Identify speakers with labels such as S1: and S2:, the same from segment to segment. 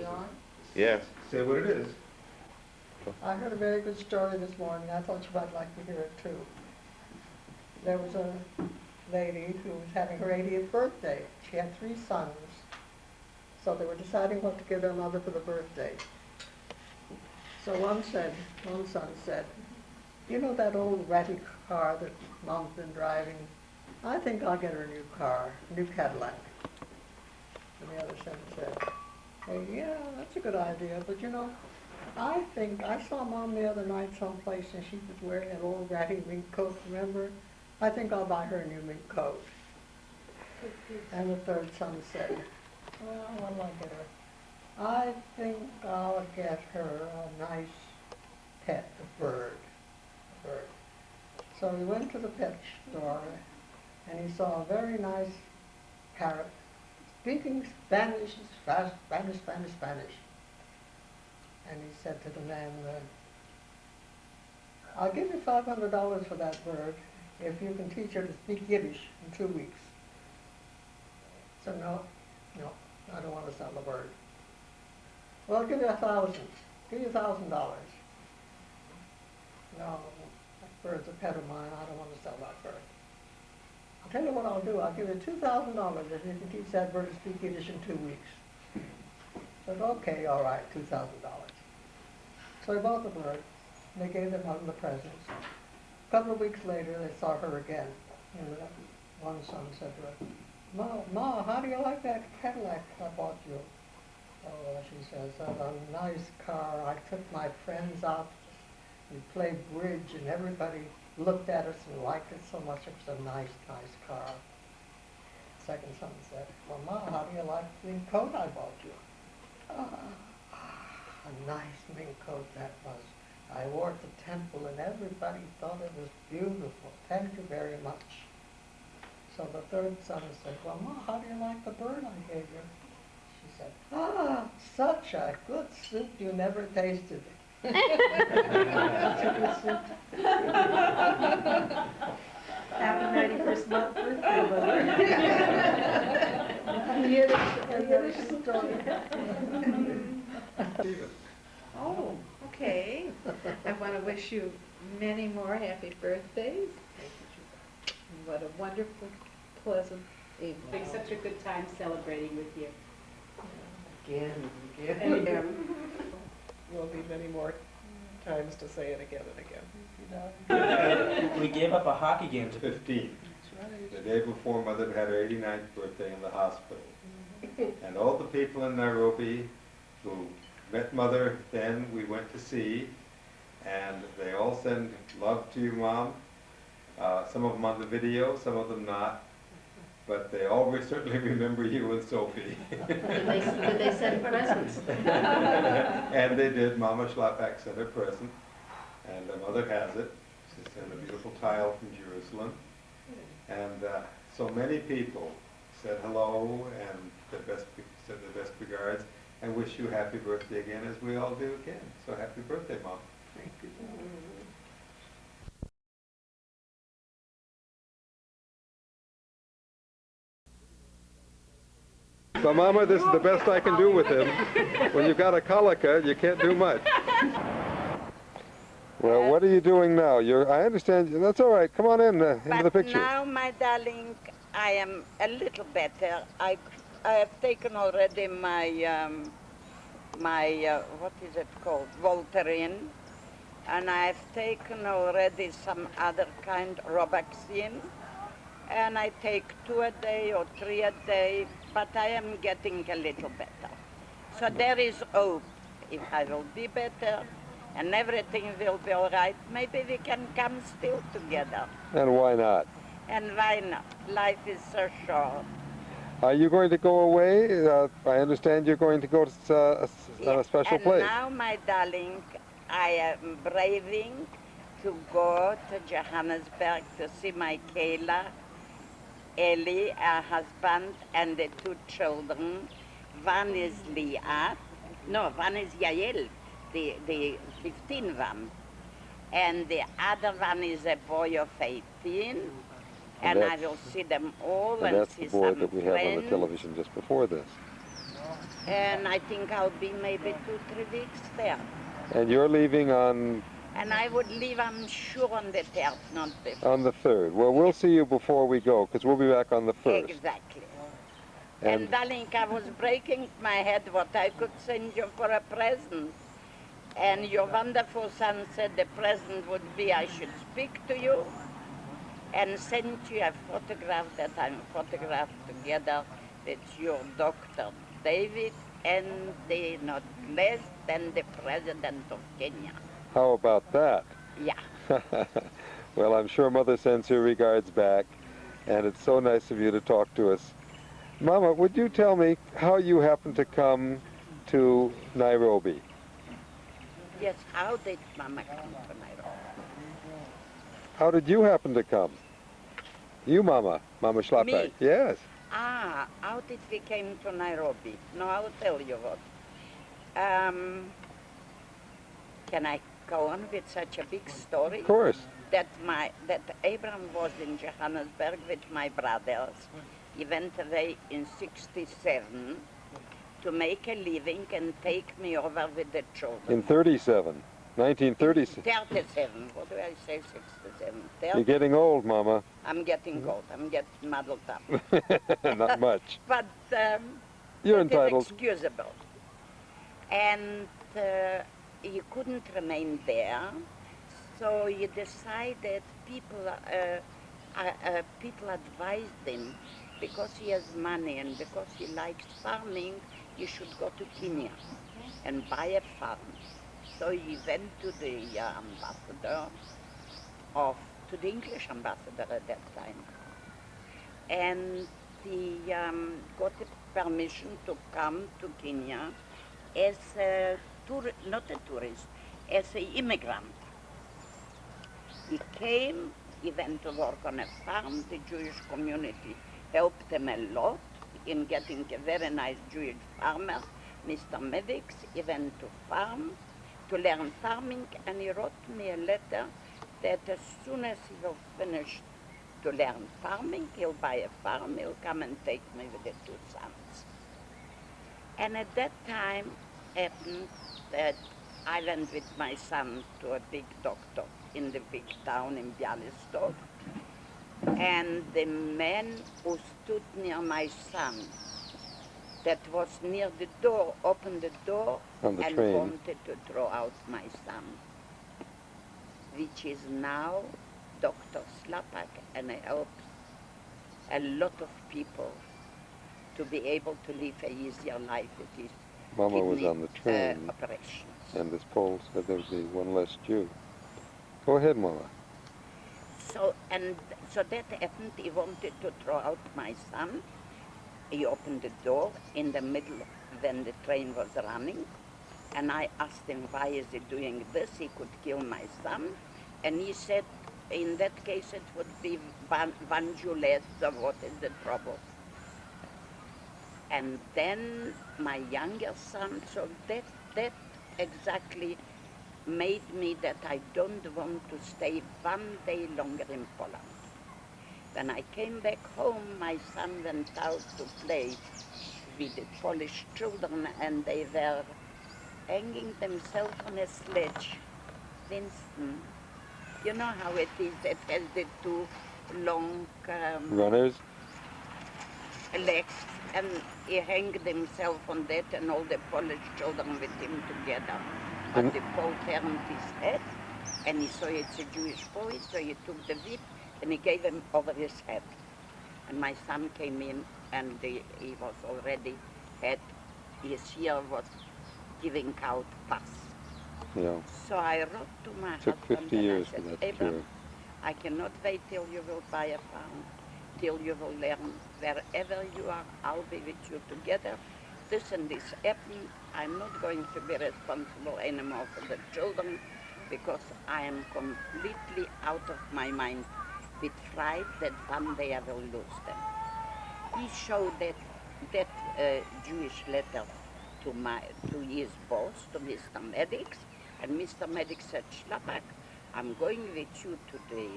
S1: on?
S2: Yes.
S3: Say what it is.
S1: I heard a very good story this morning. I thought you might like to hear it too. There was a lady who was having her 80th birthday. She had 3 sons. So they were deciding what to give their mother for the birthday. So one son said, you know that old ratty car that Mom's been driving? I think I'll get her a new car, a new Cadillac. And the other son said, hey, yeah, that's a good idea, but you know, I think, I saw Mom the other night someplace and she was wearing an old ratty mink coat, remember? I think I'll buy her a new mink coat. And the third son said, well, what'll I get her? I think I'll get her a nice pet, a bird. So he went to the pet store and he saw a very nice parrot speaking Spanish, Spanish. And he said to the man, I'll give you $500 for that bird if you can teach her to speak Yiddish in 2 weeks. So no, I don't want to sell the bird. Well, I'll give you $1,000. Give you $1,000. No, that bird's a pet of mine. I don't want to sell that bird. I'll tell you what I'll do. I'll give you $2,000 if you can teach that bird to speak Yiddish in 2 weeks. I said, okay, all right, $2,000. So he bought the bird. And they gave them out in the presents. A couple of weeks later, they saw her again. And the one son said to her, Ma, how do you like that Cadillac I bought you? Oh, she says, that's a nice car. I took my friends out. We played bridge, and everybody looked at us and liked it so much. It was a nice car. Second son said, well, Ma, how do you like the mink coat I bought you? A nice mink coat that was. I wore it to temple, and everybody thought it was beautiful. Thank you very much. So the third son said, well, Ma, how do you like the bird I gave you? She said, such a good soup you never tasted.
S4: Happy 91st month birthday,
S3: Stephen.
S4: Oh, okay. I want to wish you many more happy birthdays. What a wonderful, pleasant evening.
S5: It's been such a good time celebrating with you.
S1: Again.
S6: Will be many more times to say it again and again.
S7: We gave up a hockey game to
S2: 15.
S1: That's right.
S2: The day before Mother had her 89th birthday in the hospital. And all the people in Nairobi who met Mother then we went to see, and they all send love to you, Mom. Some of them on the video, some of them not. But they all certainly remember you and Sophie.
S5: Did they send presents?
S2: And they did. Mama Szlapak sent her present, and Mother has it. She sent a beautiful tile from Jerusalem. And so many people said hello and said the best regards, and wish you happy birthday again, as we all do again. So happy birthday, Mom.
S1: Thank you.
S2: So, Mama, this is the best I can do with him. When you've got a colica, you can't do much. Well, what are you doing now? I understand. That's all right. Come on in into the picture.
S8: But now, my darling, I am a little better. I have taken already my what is it called, Voltaren, and I have taken already some other kind, Robaxin, and I take 2 a day or 3 a day, but I am getting a little better. So there is hope. If I will be better and everything will be all right, maybe we can come still together.
S2: And why not?
S8: And why not? Life is so short.
S2: Are you going to go away? I understand you're going to go to a special place.
S8: And now, my darling, I am braving to go to Johannesburg to see my Kayla, Ellie, her husband, and the 2 children. One is Leah, no, one is Yael, the 15 one. And the other one is a boy of 18. And I will see them all and
S2: that's
S8: see
S2: the boy
S8: some
S2: that we have on the
S8: friends.
S2: television just before this.
S8: And I think I'll be maybe 2-3 weeks there.
S2: And you're leaving on
S8: And I would leave, I'm sure, on the 3rd, not before.
S2: on the 3rd. Well, we'll see you before we go, because we'll be back on the 1st.
S8: Exactly.
S2: And
S8: And darling, I was breaking my head what I could send you for a present. And your wonderful son said the present would be I should speak to you and send you a photograph that I'm photographed together with your Dr. David and the not less than the President of Kenya.
S2: how about that?
S8: Yeah.
S2: Well, I'm sure Mother sends her regards back, and it's so nice of you to talk to us. Mama, would you tell me how you happened to come to Nairobi?
S8: Yes, how did Mama come to Nairobi?
S2: How did you happen to come? You, Mama Szlapak.
S8: Me?
S2: Yes.
S8: How did we came to Nairobi? No, I'll tell you what. Can I go on with such a big story?
S2: Of course.
S8: That Abraham was in Johannesburg with my brothers. He went away in 67 to make a living and take me over with the children.
S2: In 37. 1937.
S8: 37. What do I say? 67.
S2: You're getting old, Mama.
S8: I'm getting old. I'm getting muddled up.
S2: Not much.
S8: But
S2: You're
S8: it is
S2: entitled.
S8: excusable. And he couldn't remain there, so he decided people advised him, because he has money and because he likes farming, he should go to Kenya and buy a farm. So he went to the ambassador to the English ambassador at that time, and he got the permission to come to Kenya as a not a tourist, as an immigrant. He came, he went to work on a farm. The Jewish community helped him a lot in getting a very nice Jewish farmer, Mr. Medix. He went to farm, to learn farming, and he wrote me a letter that as soon as he will finish to learn farming, he'll buy a farm, he'll come and take me with the 2 sons. And at that time happened that I went with my son to a big doctor in the big town in Bialystok, and the man who stood near my son, that was near the door, opened the door
S2: On the
S8: and
S2: train.
S8: wanted to throw out my son, which is now Dr. Szlapak, and helps a lot of people to be able to live a easier life with his
S2: Mama was
S8: kidney,
S2: on the train,
S8: operations.
S2: and this Pole said there would be one less Jew. Go ahead, Mama.
S8: So that happened. He wanted to throw out my son. He opened the door in the middle when the train was running, and I asked him, why is he doing this? He could kill my son. And he said, in that case it would be one Jew less, so what is the trouble? And then my younger son, so that exactly made me that I don't want to stay one day longer in Poland. When I came back home, my son went out to play with the Polish children, and they were hanging themselves on a sledge. Winston, you know how it is, it has the 2 long
S2: Runners?
S8: legs, and he hanged himself on that, and all the Polish children with him together. But the Pole turned his head, and he saw it's a Jewish boy, so he took the whip and he gave him over his head. And my son came in, and he was already his ear was giving out pus.
S2: Yeah.
S8: So I wrote to my
S2: Took
S8: husband
S2: 50
S8: and
S2: years
S8: I
S2: for
S8: said,
S2: that to
S8: Abraham,
S2: cure.
S8: I cannot wait till you will buy a farm, till you will learn. Wherever you are, I'll be with you together. This and this happened. I'm not going to be responsible anymore for the children, because I am completely out of my mind with fright that one day I will lose them. He showed that Jewish letter to his boss, to Mr. Medix, and Mr. Medix said, Szlapak, I'm going with you to the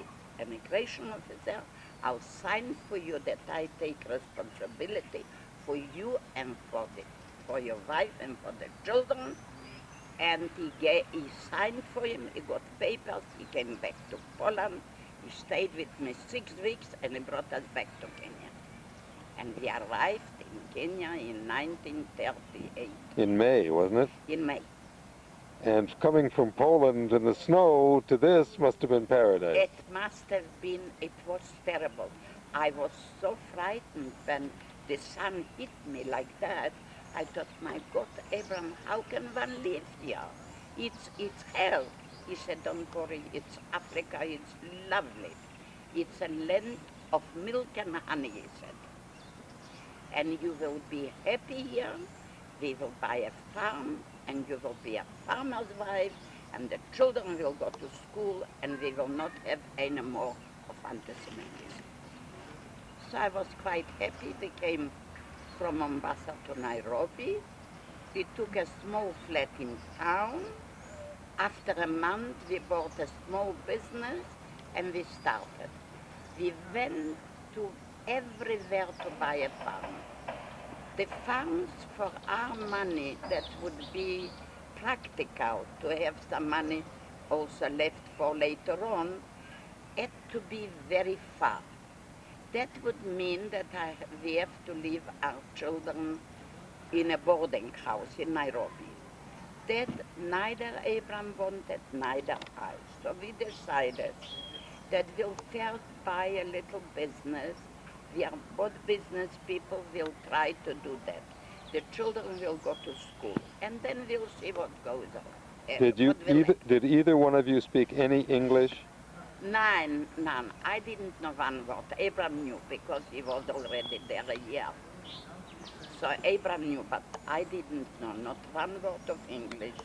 S8: immigration officer. I'll sign for you that I take responsibility for you and for the for your wife and for the children. And he signed for him, he got papers, he came back to Poland, he stayed with me 6 weeks and he brought us back to Kenya. And we arrived in Kenya in 1938,
S2: In May, wasn't it?
S8: in May.
S2: And coming from Poland in the snow to this must have been paradise.
S8: It must have been, it was terrible. I was so frightened when the sun hit me like that. I thought, my God, Abraham, how can one live here? It's hell. He said, don't worry, it's Africa, it's lovely. It's a land of milk and honey, he said. And you will be happy here. We will buy a farm, and you will be a farmer's wife, and the children will go to school, and we will not have any more of anti-Semitism. So I was quite happy. We came from Mombasa to Nairobi. We took a small flat in town. After a month, we bought a small business, and we started. We went to everywhere to buy a farm. The farms for our money that would be practical to have some money also left for later on had to be very far. That would mean that we have to leave our children in a boarding house in Nairobi. That neither Abraham wanted, neither I. So we decided that we'll first buy a little business. We are both business people, we'll try to do that. The children will go to school, and then we'll see what goes on.
S2: Did either one of you speak any English?
S8: None. I didn't know one word. Abraham knew because he was already there a year. So Abraham knew, but I didn't know, not one word of English.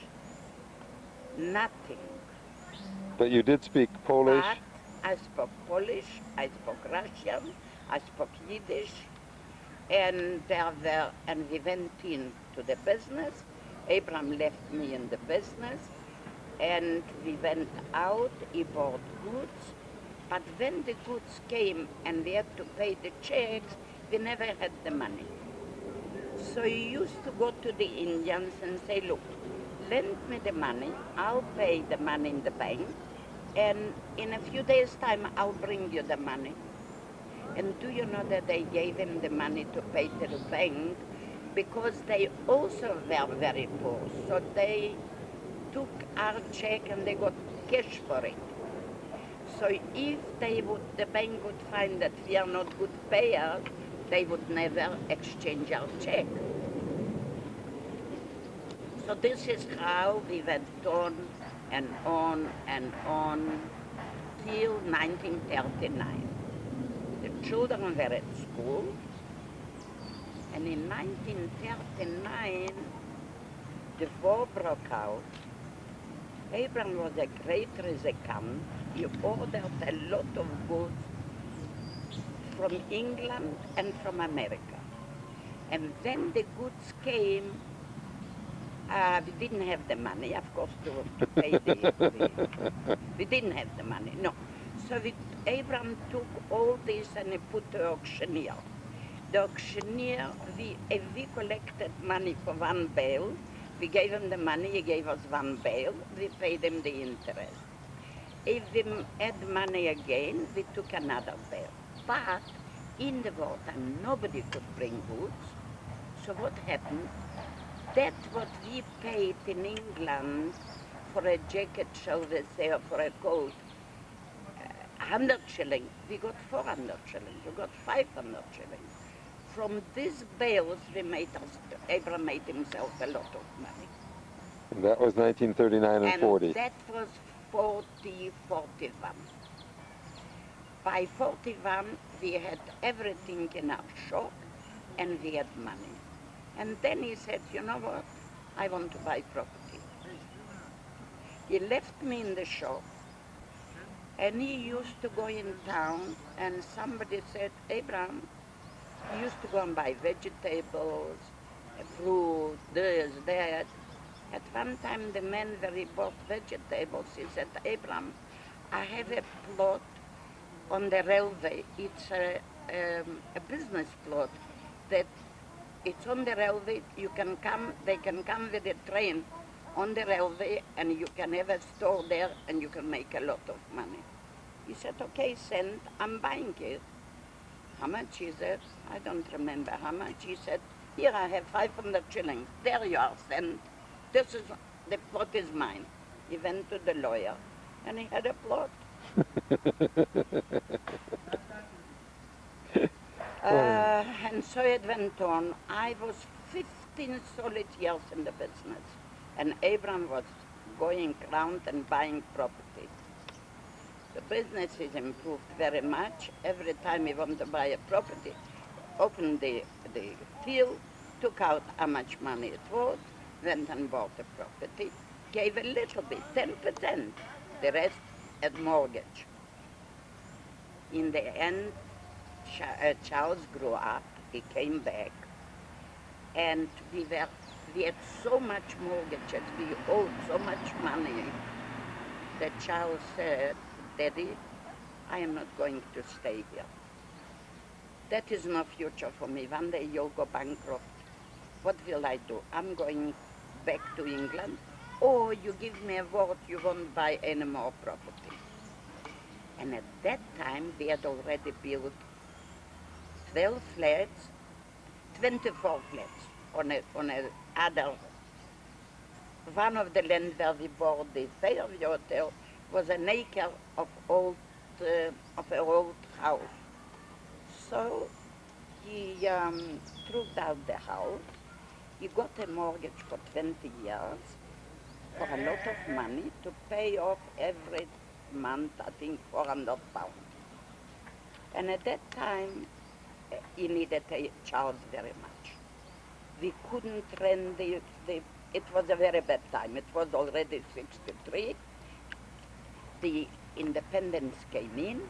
S8: Nothing.
S2: But you did speak Polish?
S8: But I spoke Polish, I spoke Russian, I spoke Yiddish, and we went into the business. Abraham left me in the business, and we went out, he bought goods, but when the goods came and we had to pay the checks, we never had the money. So he used to go to the Indians and say, look, lend me the money, I'll pay the money in the bank, and in a few days' time, I'll bring you the money. And do you know that they gave him the money to pay to the bank because they also were very poor. So they took our check and they got cash for it. So if the bank would find that we are not good payers, they would never exchange our check. So this is how we went on and on and on till 1939. The children were at school, and in 1939, the war broke out. Abraham was a great Rachek. He ordered a lot of goods from England and from America. And when the goods came, we didn't have the money, of course, to pay we didn't have the money, no. So Abraham took all this and he put the auctioneer. The auctioneer, we collected money for one bale. We gave him the money, he gave us one bale, we paid him the interest. If we had money again, we took another bale. But in the wartime, nobody could bring goods. So what happened? That's what we paid in England for a jacket, shall we say, or for a coat. 100 shillings, we got 400 shillings, we got 500 shillings. From these bales, Abraham made himself a lot of money.
S2: And that was 1939 and 40.
S8: And that was 41. By 41, we had everything in our shop, and we had money. And then he said, you know what, I want to buy property. He left me in the shop, and he used to go in town, and somebody said, Abraham, he used to go and buy vegetables, fruit, this, that. At one time, the man where he bought vegetables, he said, Abraham, I have a plot on the railway. It's a business plot that it's on the railway. You can come. They can come with a train on the railway, and you can have a store there, and you can make a lot of money. He said, okay, send. I'm buying it. How much is it? I don't remember how much. He said, here I have 500 shillings. There you are, send. This is, the plot is mine. He went to the lawyer, and he had a plot. And so it went on. I was 15 solid years in the business, and Abraham was going around and buying property. The business is improved very much. Every time he wanted to buy a property, opened the field, took out how much money it was, went and bought the property, gave a little bit, 10%, the rest as mortgage. In the end, Charles grew up, he came back, and we had so much mortgages, we owed so much money, that Charles said, Daddy, I am not going to stay here. That is no future for me. One day you'll go bankrupt. What will I do? I'm going back to England, or you give me a word you won't buy any more property. And at that time, we had already built 12 flats, 24 flats on a other. One of the land where we bought the Fairview Hotel was an acre of an old house. So he proved out the house. He got a mortgage for 20 years for a lot of money to pay off every month, I think, £400. And at that time, he needed Charles very much. We couldn't rent it was a very bad time. It was already 63. The independence came in.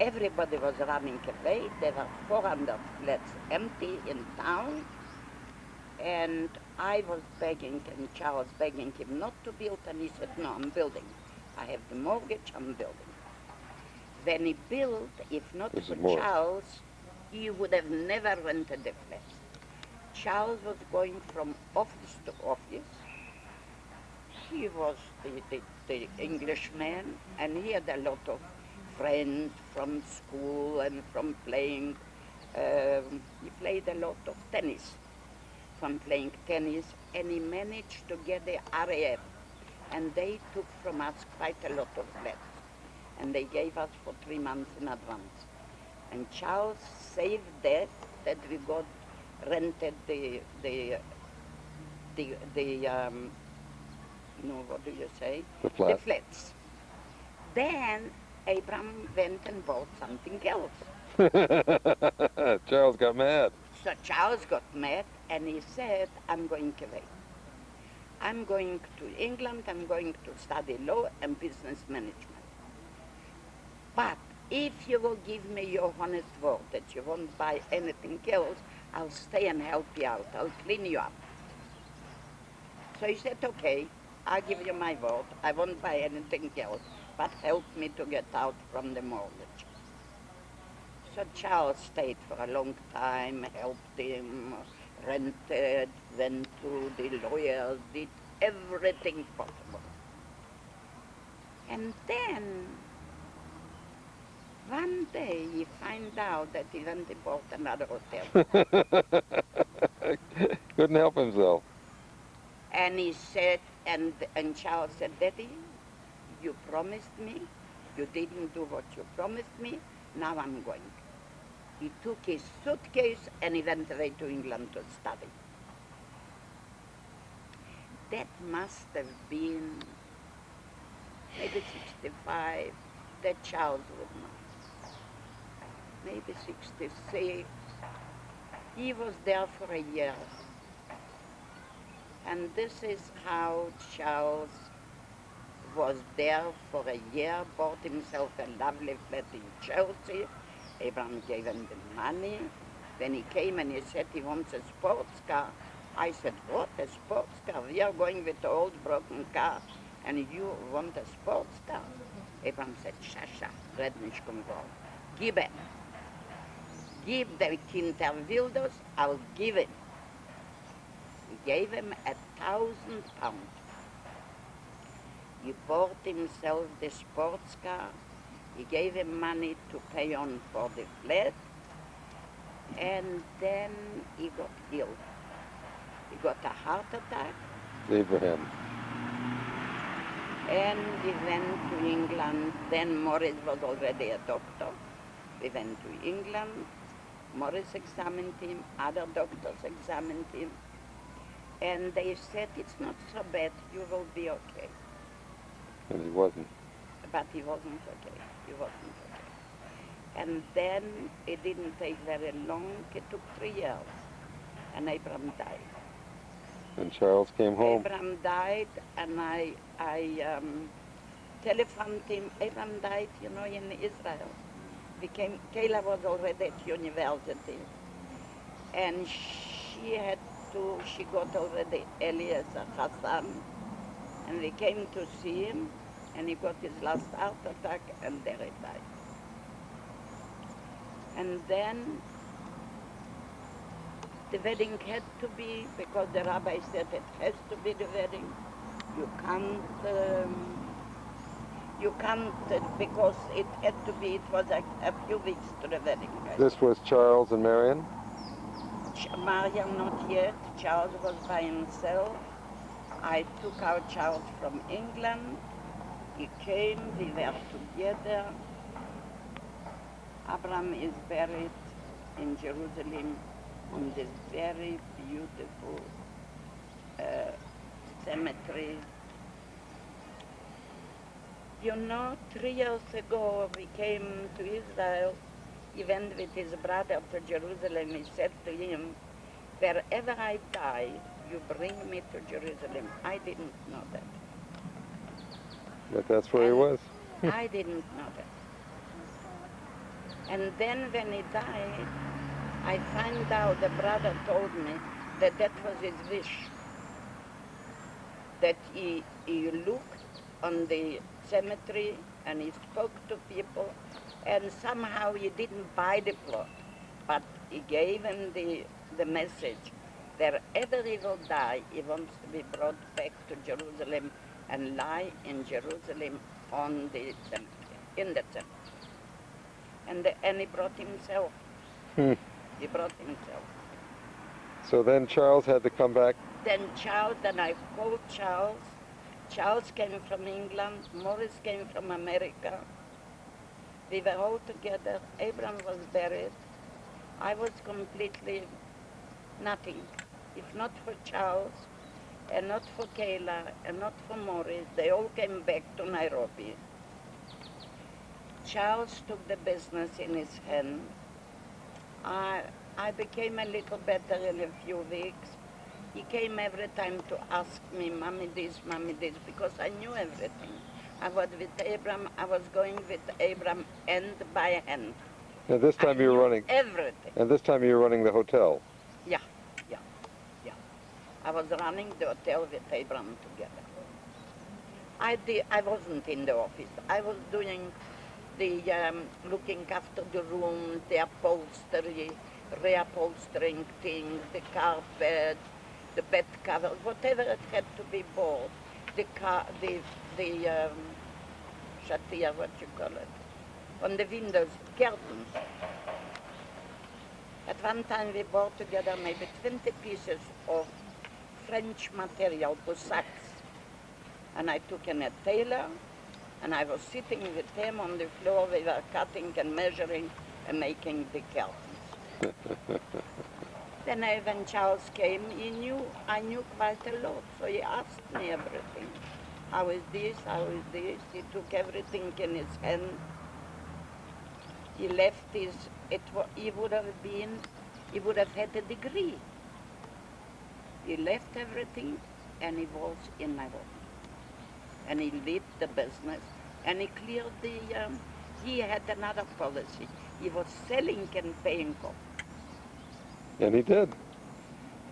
S8: Everybody was running away. There were 400 flats empty in town. And I was begging, and Charles begging him not to build, and he said, no, I'm building. I have the mortgage, I'm building. When he built, if not for Charles, he would have never rented the flat. Charles was going from office to office. He was the Englishman, and he had a lot of friends from school and from playing. He played a lot of tennis, from playing tennis, and he managed to get the RAF, and they took from us quite a lot of flats, and they gave us for 3 months in advance. And Charles saved that we got rented what do you say?
S3: The flat.
S8: The flats. Then Abraham went and bought something else.
S3: Charles got mad.
S8: So Charles got mad, and he said, I'm going away. I'm going to England, I'm going to study law and business management. But if you will give me your honest word that you won't buy anything else, I'll stay and help you out. I'll clean you up. So he said, okay, I'll give you my word. I won't buy anything else, but help me to get out from the mortgage. So Charles stayed for a long time, helped him, rented, went to the lawyers, did everything possible. And then, one day he found out that he went and bought another hotel.
S3: Couldn't help himself.
S8: And he said, and Charles said, Daddy, you promised me, you didn't do what you promised me, now I'm going. He took his suitcase and he went away to England to study. That must have been maybe 65, that Charles would know. Maybe 66. He was there for a year. And this is how Charles was there for a year, bought himself a lovely flat in Chelsea. Abraham gave him the money. When he came and he said he wants a sports car, I said, what, a sports car? We are going with the old broken car, and you want a sports car? Abraham said, Shasha, red nicht kommen. Gib it. give the Kinder will das, I'll give him. He gave him 1,000 pounds. He bought himself the sports car. He gave him money to pay on for the flat. And then he got ill. He got a heart attack.
S3: Abraham.
S8: And we went to England. Then Morris was already a doctor. We went to England. Morris examined him. Other doctors examined him. And they said, it's not so bad. You will be okay.
S3: And he wasn't.
S8: But he wasn't okay. He wasn't okay. And then it didn't take very long. It took 3 years. And Abraham died.
S3: And Charles came home.
S8: Abraham died, and I telephoned him. Abraham died, you know, in Israel. Kayla was already at university. And she got already Eliezer Hassan. And we came to see him, and he got his last heart attack, and there he died. And then the wedding had to be, because the rabbi said it has to be the wedding. You can't, because it had to be, it was a few weeks to the wedding.
S3: This was Charles and Marion?
S8: Mariam not yet. Charles was by himself. I took out Charles from England. He came, we were together. Abraham is buried in Jerusalem on this very beautiful cemetery. You know, 3 years ago we came to Israel. He went with his brother to Jerusalem. He said to him, wherever I die, you bring me to Jerusalem. I didn't know that.
S3: But that's where he was.
S8: I didn't know that. And then when he died, I found out, the brother told me that that was his wish. That he looked on the cemetery and he spoke to people, and somehow he didn't buy the plot, but he gave him the message. Wherever he will die, he wants to be brought back to Jerusalem and lie in Jerusalem on the cemetery, in the cemetery. And he brought himself. He brought himself.
S3: So then Charles had to come back.
S8: Then I called Charles. Charles came from England. Morris came from America. We were all together. Abraham was buried. I was completely nothing. If not for Charles, and not for Kayla, and not for Morris, they all came back to Nairobi. Charles took the business in his hand. I became a little better in a few weeks. He came every time to ask me, Mommy this, because I knew everything. I was with Abraham, I was going with Abraham hand by hand.
S3: And this time you were running
S8: everything.
S3: And this time you were running the hotel.
S8: Yeah. I was running the hotel with Abraham together. I wasn't in the office. I was doing the looking after the rooms, the upholstery, reupholstering things, the carpet, the bed covers, whatever it had to be bought. The shatia, what you call it, on the windows, curtains. At one time we bought together maybe 20 pieces of French material for sacks. And I took in a tailor, and I was sitting with him on the floor. We were cutting and measuring and making the curtains. Then when Charles came, I knew quite a lot, so he asked me everything. How is this, how is this? He took everything in his hand. He left he would have had a degree. He left everything, and he was in Nairobi. And he led the business, and he cleared he had another policy. He was selling and paying off.
S3: And he did.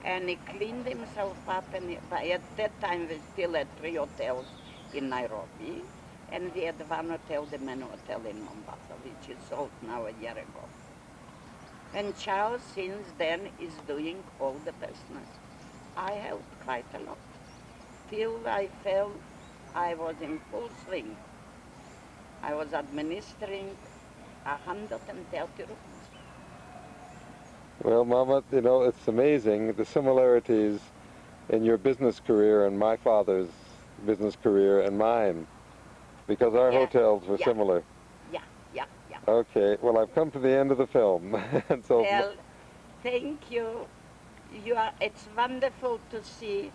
S8: And he cleaned himself up, and at that time we still had 3 hotels in Nairobi, and we had one hotel, the Menu Hotel in Mombasa, which is sold now a year ago. And Charles, since then, is doing all the business. I helped quite a lot. Till I felt I was in full swing. I was administering 130 rupees.
S3: Well, Mama, you know, it's amazing the similarities in your business career and my father's business career and mine, because our
S8: Yeah,
S3: hotels were
S8: yeah.
S3: similar.
S8: Yeah.
S3: Okay, well, I've come to the end of the film. And so,
S8: Well, thank you. It's wonderful to see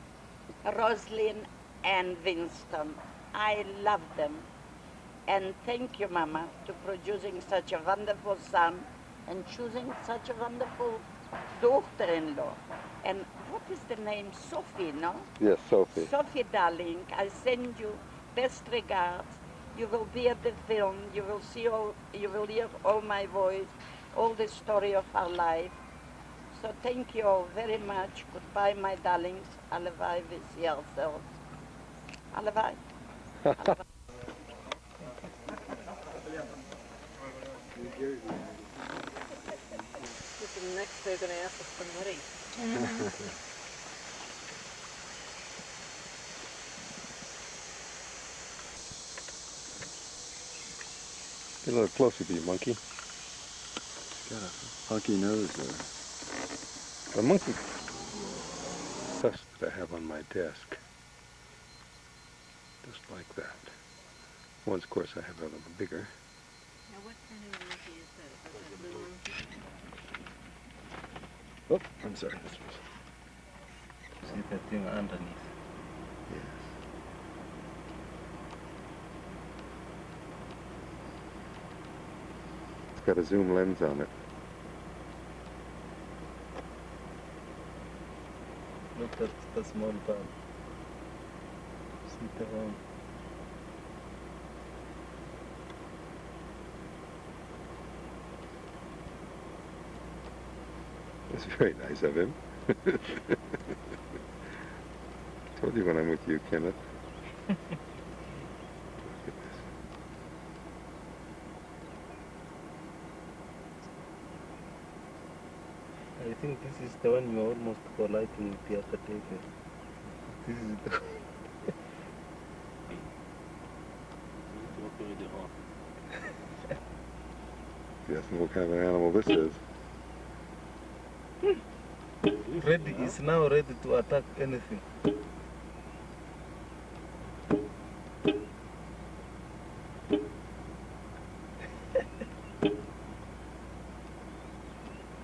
S8: Roslyn and Winston. I love them. And thank you, Mama, to producing such a wonderful son and choosing such a wonderful daughter-in-law. And what is the name? Sophie, no?
S3: yes, Sophie.
S8: Sophie, darling, I send you best regards. You will be at the film. You will see all. You will hear all my voice, all the story of our life. So thank you all very much. Goodbye, my darlings. Allebei with yourselves. Allebei.
S6: Next they're going to ask us for money.
S3: Get a little closer to you, monkey.
S7: Got a hunky nose there.
S3: A monkey. Dust that I have on my desk. Just like that. Once, of course, I have a little bigger.
S4: Now, what kind of monkey is that? Is that a blue monkey?
S7: Oh, I'm sorry. See that thing underneath?
S3: Yes. It's got a zoom lens on it.
S7: Look at the small ball. See the one.
S3: It's very nice of him. Told you when I'm with you, Kenneth. Look at this.
S7: I think this is the one you are almost colliding with the other day. This is the
S3: Yes, and what kind of an animal this is.
S7: ready is now ready to attack anything.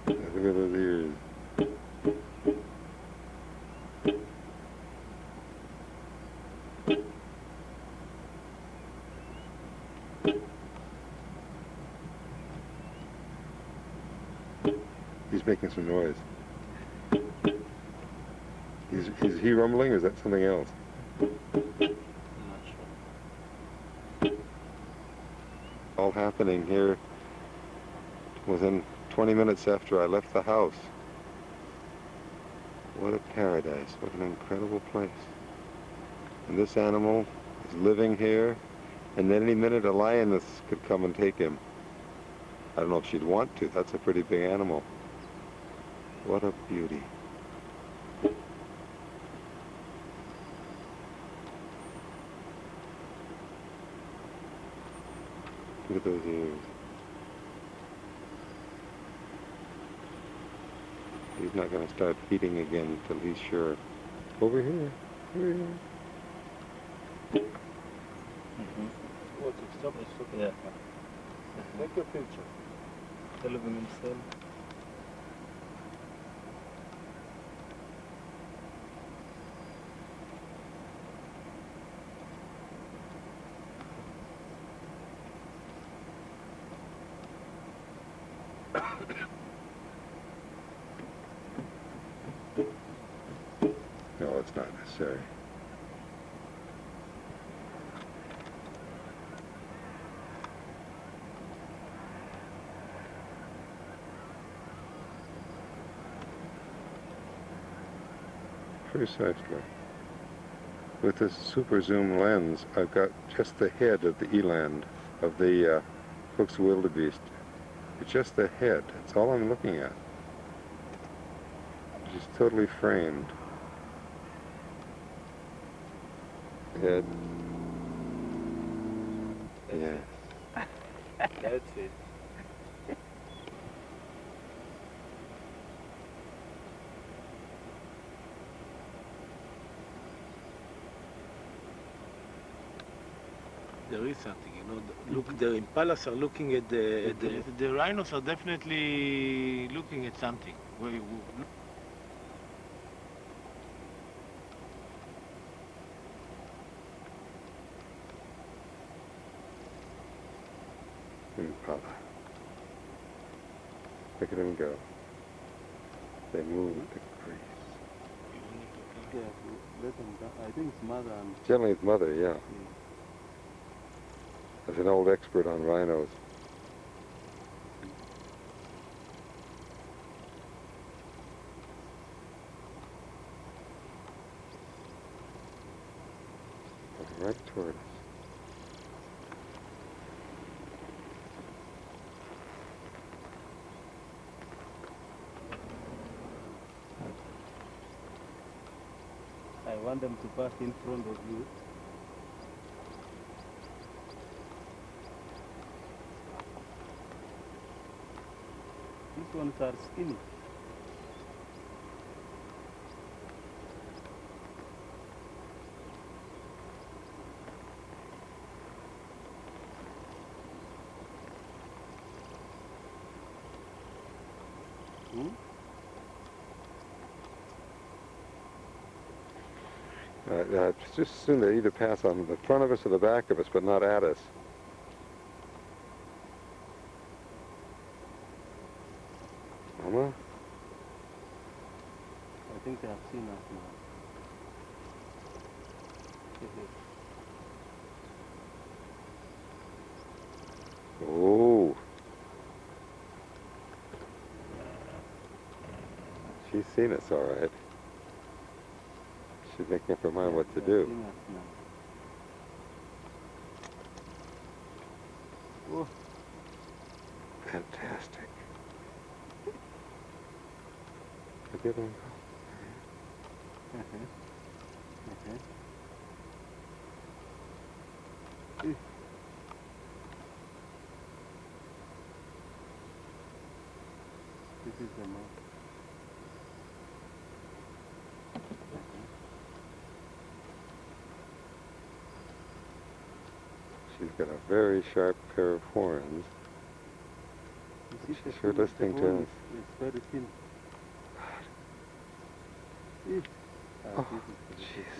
S3: Look at those ears. He's making some noise. Is he rumbling or is that something else? All happening here within 20 minutes after I left the house. What a paradise, what an incredible place. And this animal is living here, and then any minute a lioness could come and take him. I don't know if she'd want to, that's a pretty big animal. What a beauty. Look at those ears. He's not going to start feeding again until he's sure. Over here. Over here.
S7: Yeah. Take a picture. Television himself.
S3: No, it's not necessary. Precisely. With this super zoom lens, I've got just the head of the eland, of the Fuchs wildebeest. It's just the head. That's all I'm looking at. It's totally framed. Head. Yes.
S7: That's it. There is something, you know. Look, the impalas are looking at the rhinos are definitely looking at something.
S3: Impala. Look at him go. They move with the grace.
S7: Yeah, let them go. I think it's mother and
S3: Generally it's mother, yeah. As an old expert on rhinos. Right toward us.
S7: I want them to park in front of you. These ones are skinny.
S3: Just soon they either pass on the front of us or the back of us, but not at us. Mama?
S7: I think they have seen us now.
S3: Oh. She's seen us all right. She's making up her mind what to do.
S7: Oh.
S3: Fantastic. Look at him go.
S7: This is the mouth.
S3: She's got a very sharp pair of horns. She's sure listening to us.
S7: It's very thin.
S3: Oh, jeez.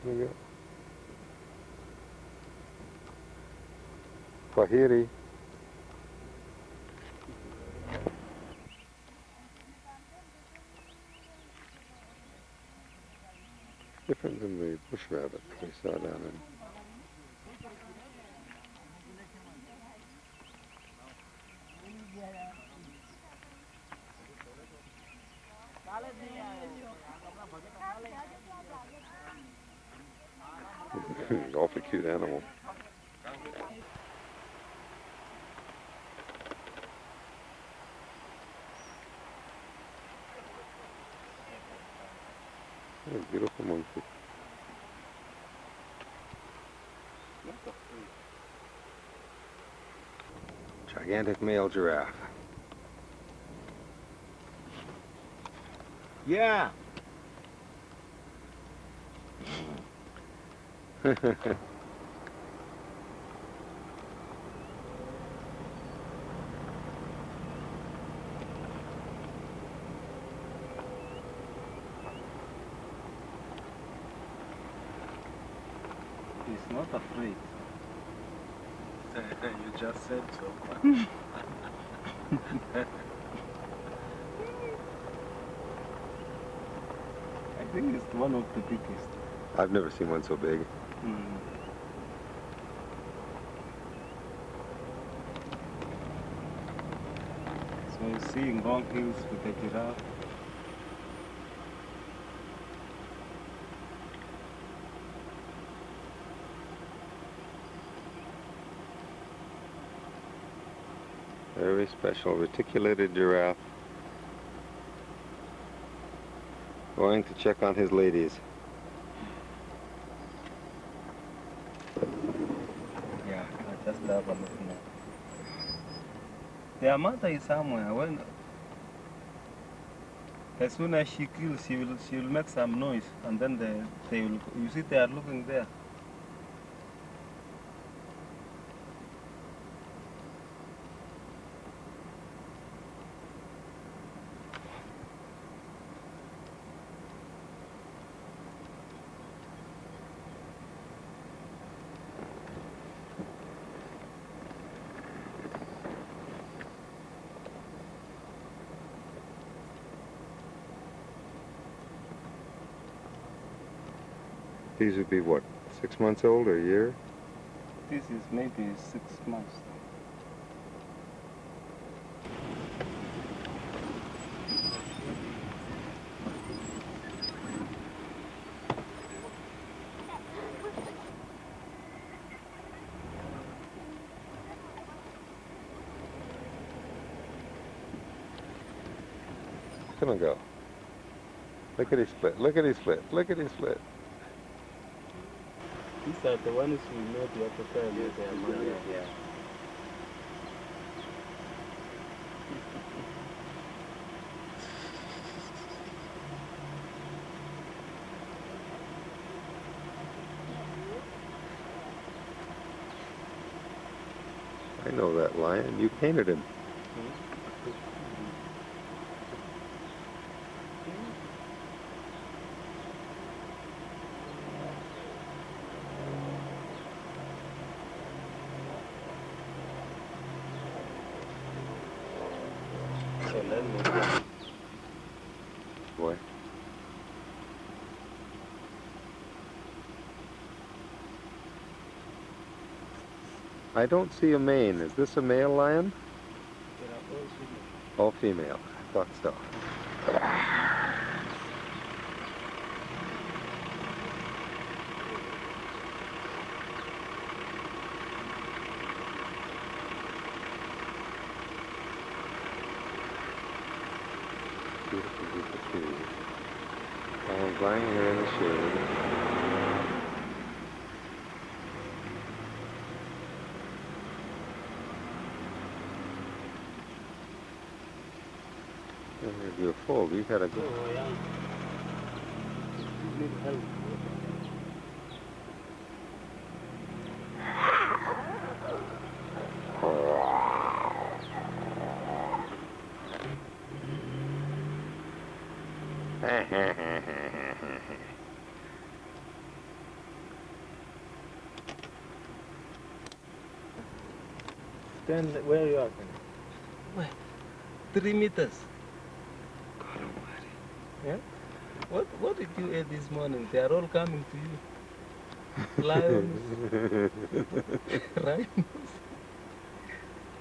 S3: Here we go. Kwaheri. Different than the bush rabbit we saw down in. Awfully cute animal. What a beautiful monkey. Gigantic male giraffe.
S7: Yeah. He's not afraid. You just said so. I think it's one of the biggest.
S3: I've never seen one so big.
S7: So you see in long hills with the giraffe.
S3: Very special reticulated giraffe. Going to check on his ladies.
S7: Yeah, I just have a look now. Their mother is somewhere. When, as soon as she kills, she will make some noise, and then they will. You see, they are looking there.
S3: These would be what, 6 months old or a year?
S7: This is maybe 6 months.
S3: Come on, go. Look at his split, look at his split, look at his split.
S7: These are the ones we know the other time. Yes, they are money. Yeah.
S3: I know that lion. You painted him.
S7: Shalev.
S3: Boy. I don't see a mane. Is this a male lion? All female. I thought so. Beautiful group of trees. Lions lying here in the shade. You're full. We've had a good.
S7: Oh, yeah. You need help. Stand where you are. Where? 3 meters.
S3: God almighty.
S7: Yeah? What did you eat this morning? They are all coming to you. Lions, rhinos.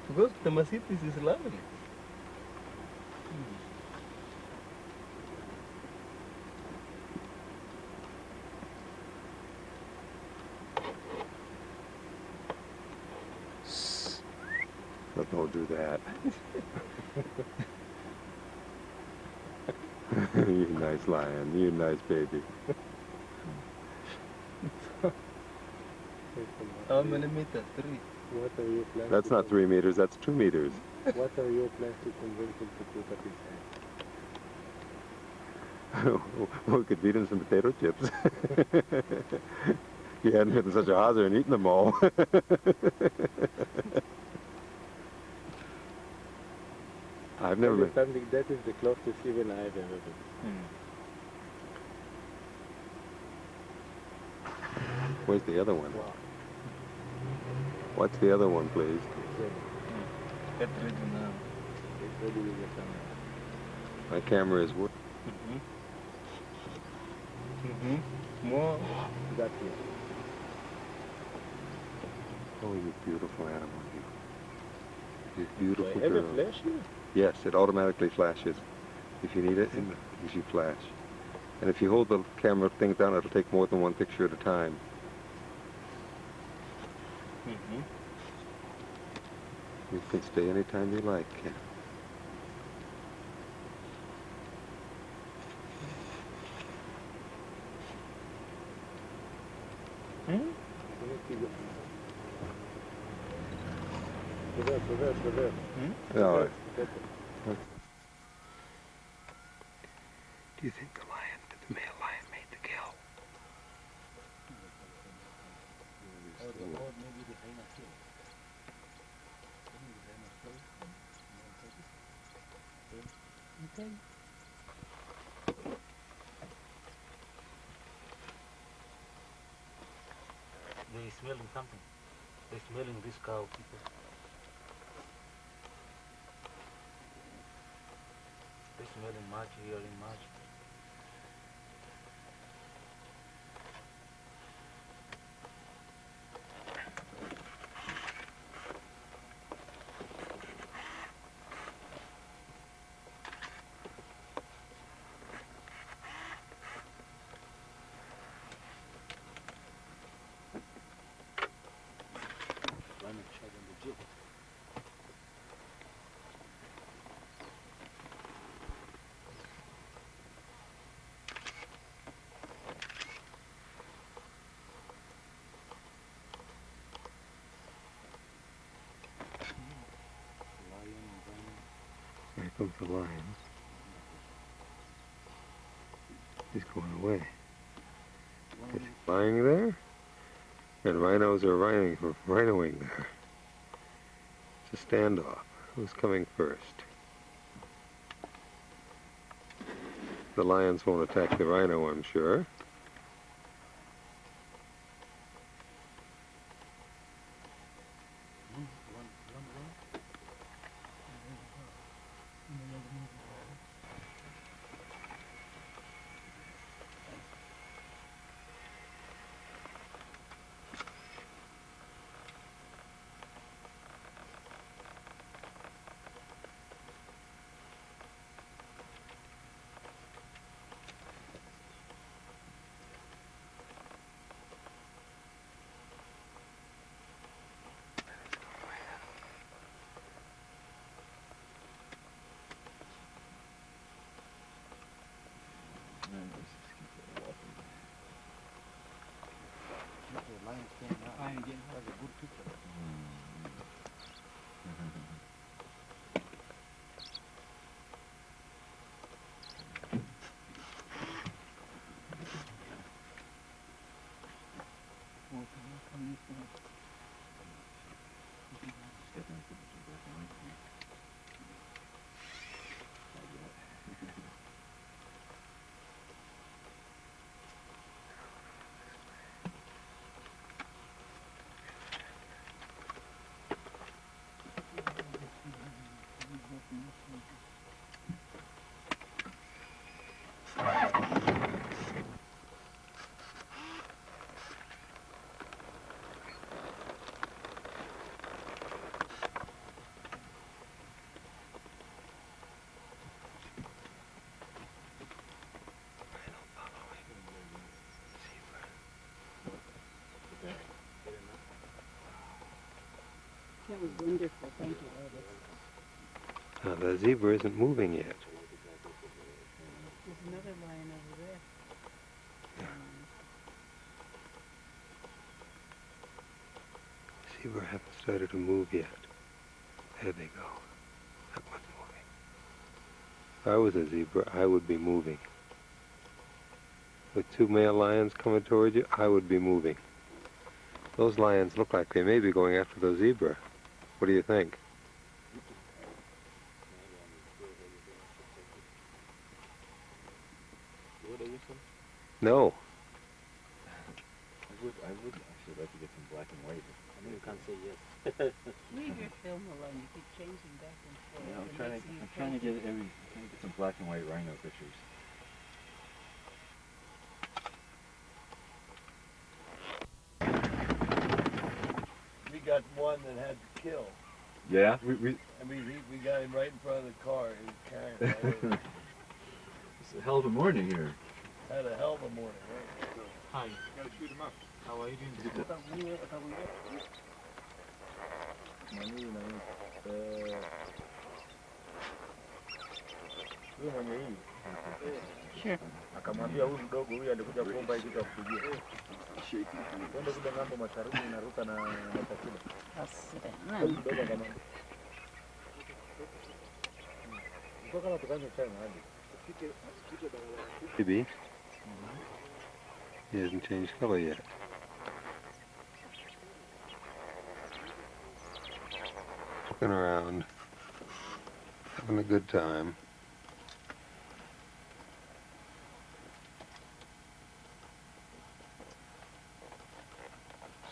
S7: Because the Mercedes is lovely.
S3: But don't do that. You nice lion. You nice baby.
S7: How many meters? 3.
S9: What are your plans?
S3: That's not 3 meters. That's 2 meters.
S9: What are your plans to convince him to put up his hand?
S3: We could beat him some potato chips. He hadn't been such a hozzer and eaten them all. I've never been.
S9: Something that is the closest even I've ever been.
S3: Where's the other one?
S9: Wow.
S3: What's the other one, please?
S7: Get ready now.
S9: It's ready with your camera.
S3: My camera is working.
S7: More.
S9: That way.
S3: Oh, you beautiful animal, you. You beautiful
S9: Do I have
S3: girl.
S9: a flash here?
S3: Yes, it automatically flashes. If you need it, it gives you flash. And if you hold the camera thing down, it'll take more than one picture at a time. You can stay anytime you like, Ken. No. Do you think the male lion made the kill?
S7: They're smelling something. They're smelling this cow, people. They're smelling much, hearing much.
S3: Here comes the lion. He's going away. Is he lying there? And rhinos are rhinoing there. It's a standoff. Who's coming first? The lions won't attack the rhino, I'm sure.
S5: That was wonderful, thank you.
S3: Now, the zebra isn't moving yet.
S5: There's another lion over there.
S3: Zebra haven't started to move yet. There they go. That one's moving. If I was a zebra, I would be moving. With two male lions coming towards you, I would be moving. Those lions look like they may be going after the zebra. What do you think? No.
S9: I would actually like to get some black and white.
S7: I know you can't say yes.
S5: Leave your film alone, you keep changing back and forth.
S9: Yeah, I'm
S5: It
S9: trying
S5: makes
S9: to
S5: you
S9: get some black and white rhino pictures.
S10: We got one that had to kill.
S9: Yeah,
S10: I mean, we got him right in front of the car. He was carrying him all over.
S9: it's a hell of a morning here.
S10: Had a hell of a morning, right?
S7: Hi.
S2: Gotta shoot him up.
S7: How are you doing?
S10: huyu mwenye hii
S5: Sure.
S10: akamwambia huyu mdogo huyu alikuja kuomba hii kitu akujia. Twende kule ng'ambo mashariki inaruka na chakula.
S5: I'll sit down.
S10: Huyu mdogo akamwambia. Kwa kama tukanywe chai mahali.
S3: Maybe. He hasn't changed color yet. Looking around, having a good time.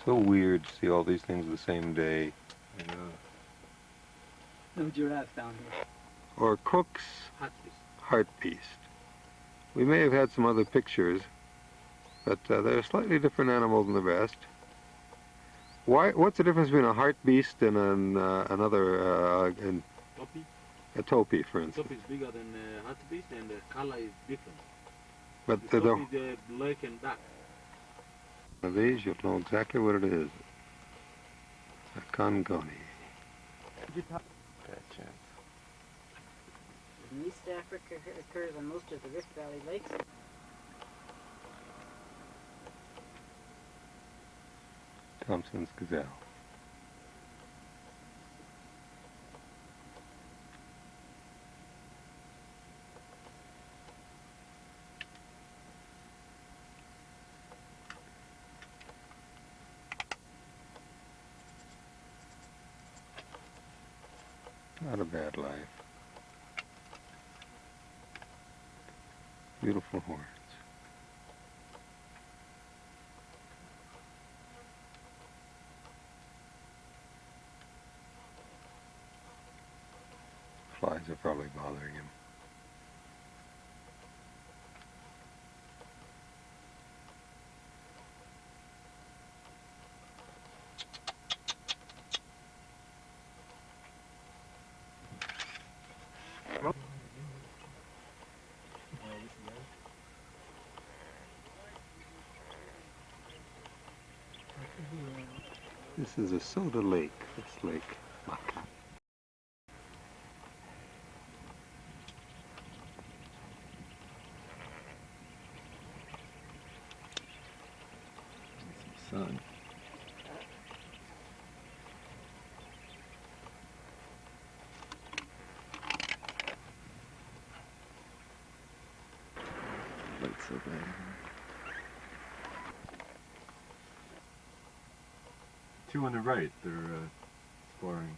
S3: So weird to see all these things the same day.
S9: I know.
S5: No giraffe down here.
S3: Or Cook's heart piece. We may have had some other pictures, but they're a slightly different animal than the rest. What's the difference between a heart beast and another,
S9: Topi?
S3: a topi, for instance?
S9: Topi is bigger than hartebeest and the color is different.
S3: But
S9: The
S3: the
S9: topi is black and dark.
S3: of these, you'll know exactly what it is. A Congoni.
S5: In East Africa, it occurs on most of the Rift Valley lakes.
S3: Thompson's gazelle. Not a bad life. Beautiful horns. Flies are probably bothering him. This is a soda lake, this lake. Sun. Light's so bad.
S9: Two on the right, they're exploring.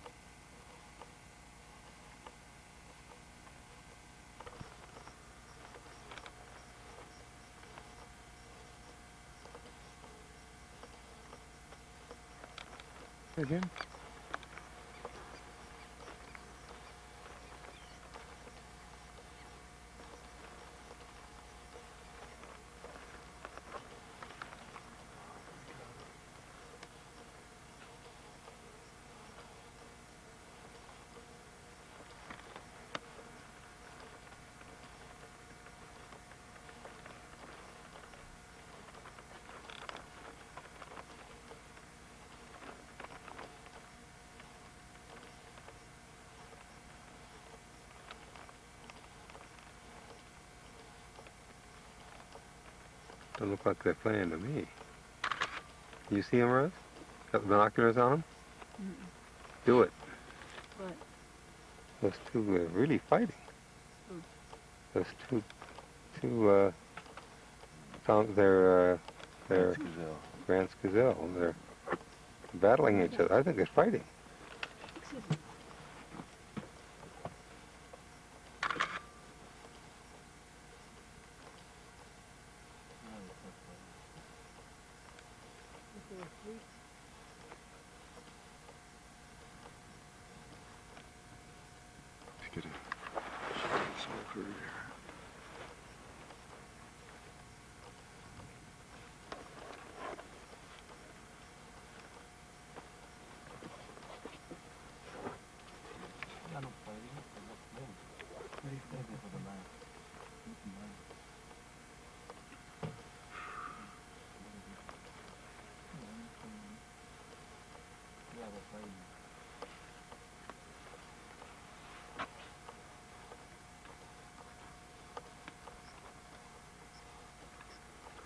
S3: Again? Don't look like they're playing to me. You see them, Rose? Got the binoculars on them? Do it.
S5: What?
S3: Those two are really fighting. Those they're Grant's gazelle. They're battling each other. I think they're fighting.
S5: Excuse me.
S3: Get a smoke over here.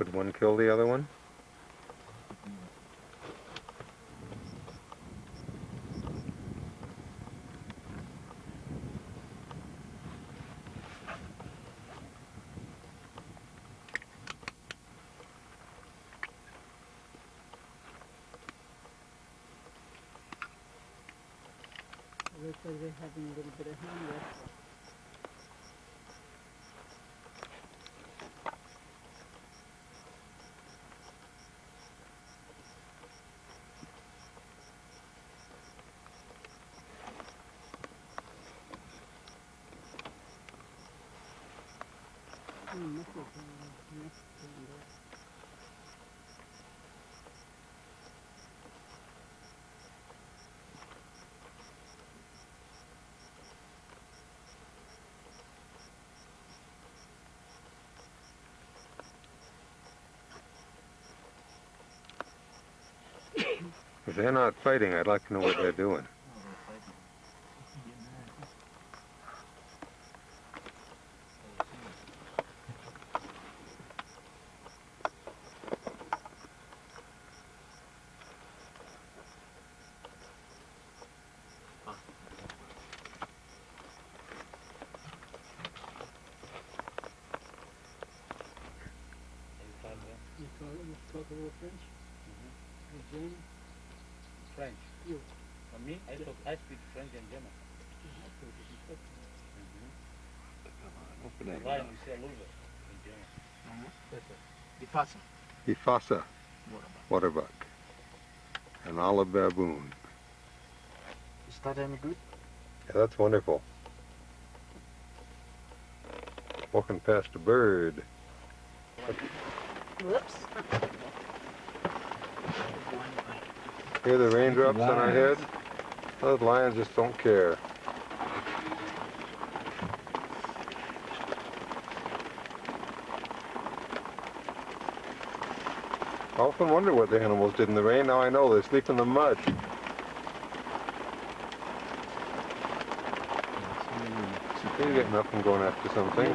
S3: Could one kill the other one?
S5: Looks like they're having a little bit of hunger.
S3: If they're not fighting, I'd like to know what they're doing.
S5: You talk a little French? Jane?
S10: French.
S5: You?
S10: Me? I speak French and German. Lion, we say loser in German.
S5: Bifasa.
S3: Ifasa, waterbuck, an olive baboon.
S5: Is that any good?
S3: Yeah, that's wonderful. Walking past a bird.
S4: Whoops.
S3: Hear the raindrops on our head? Those lions just don't care. I often wonder what the animals did in the rain. Now I know they sleep in the mud. She's getting up and going after something.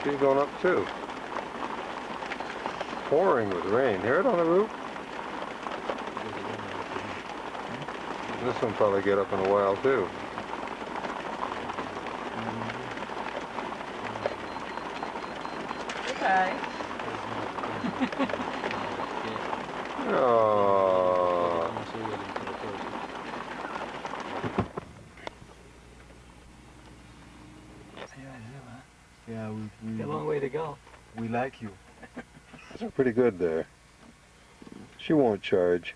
S3: She's going up too. Pouring with rain. Hear it on the roof? This one probably get up in a while too.
S6: Okay.
S3: Oh.
S10: Yeah,
S7: A long way to go.
S10: we like you.
S3: It's pretty good there. She won't charge.